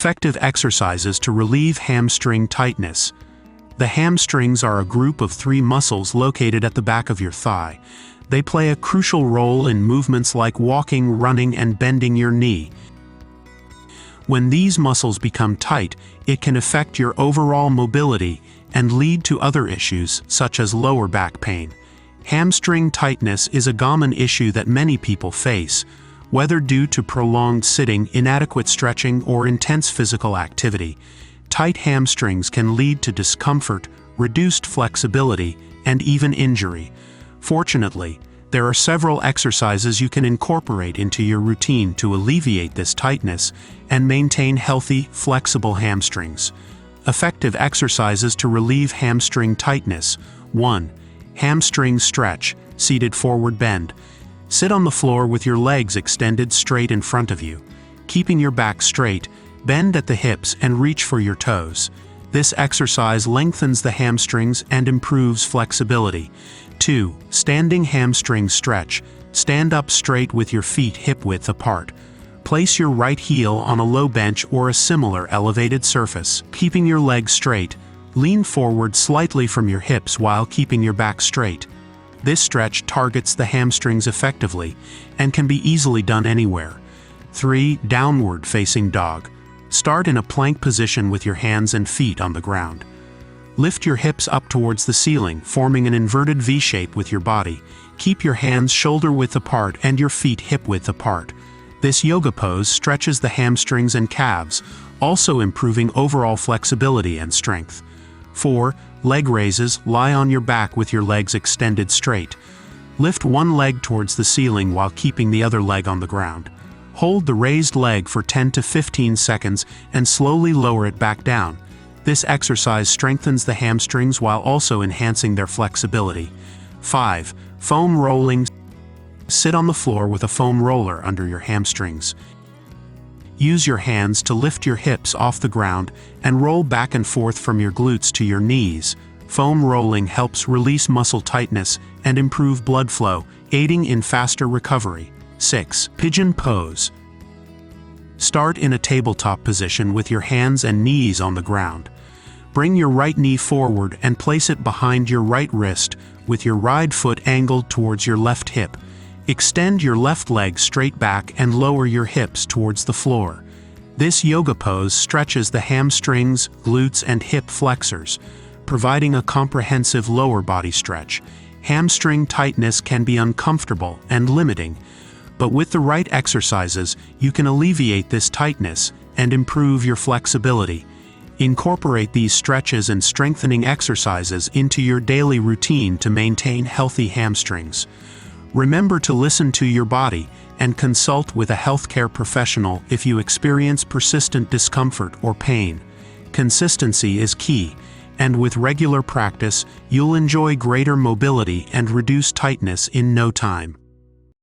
Effective exercises to relieve hamstring tightness. The hamstrings are a group of 3 muscles located at the back of your thigh. They play a crucial role in movements like walking, running, and bending your knee. When these muscles become tight, it can affect your overall mobility and lead to other issues such as lower back pain. Hamstring tightness is a common issue that many people face, whether due to prolonged sitting, inadequate stretching, or intense physical activity. Tight hamstrings can lead to discomfort, reduced flexibility, and even injury. Fortunately, there are several exercises you can incorporate into your routine to alleviate this tightness and maintain healthy, flexible hamstrings. Effective exercises to relieve hamstring tightness. 1. Hamstring stretch, seated forward bend. Sit on the floor with your legs extended straight in front of you. Keeping your back straight, bend at the hips and reach for your toes. This exercise lengthens the hamstrings and improves flexibility. 2. Standing hamstring stretch. Stand up straight with your feet hip-width apart. Place your right heel on a low bench or a similar elevated surface. Keeping your legs straight, lean forward slightly from your hips while keeping your back straight. This stretch targets the hamstrings effectively and can be easily done anywhere. 3. Downward facing dog. Start in a plank position with your hands and feet on the ground. Lift your hips up towards the ceiling, forming an inverted V shape with your body. Keep your hands shoulder-width apart and your feet hip-width apart. This yoga pose stretches the hamstrings and calves, also improving overall flexibility and strength. 4. Leg raises. Lie on your back with your legs extended straight. Lift one leg towards the ceiling while keeping the other leg on the ground. Hold the raised leg for 10 to 15 seconds and slowly lower it back down. This exercise strengthens the hamstrings while also enhancing their flexibility. 5. Foam rolling. Sit on the floor with a foam roller under your hamstrings. Use your hands to lift your hips off the ground and roll back and forth from your glutes to your knees. Foam rolling helps release muscle tightness and improve blood flow, aiding in faster recovery. 6. Pigeon pose. Start in a tabletop position with your hands and knees on the ground. Bring your right knee forward and place it behind your right wrist with your right foot angled towards your left hip. Extend your left leg straight back and lower your hips towards the floor. This yoga pose stretches the hamstrings, glutes, and hip flexors, providing a comprehensive lower body stretch. Hamstring tightness can be uncomfortable and limiting, but with the right exercises, you can alleviate this tightness and improve your flexibility. Incorporate these stretches and strengthening exercises into your daily routine to maintain healthy hamstrings. Remember to listen to your body and consult with a healthcare professional if you experience persistent discomfort or pain. Consistency is key, and with regular practice, you'll enjoy greater mobility and reduce tightness in no time.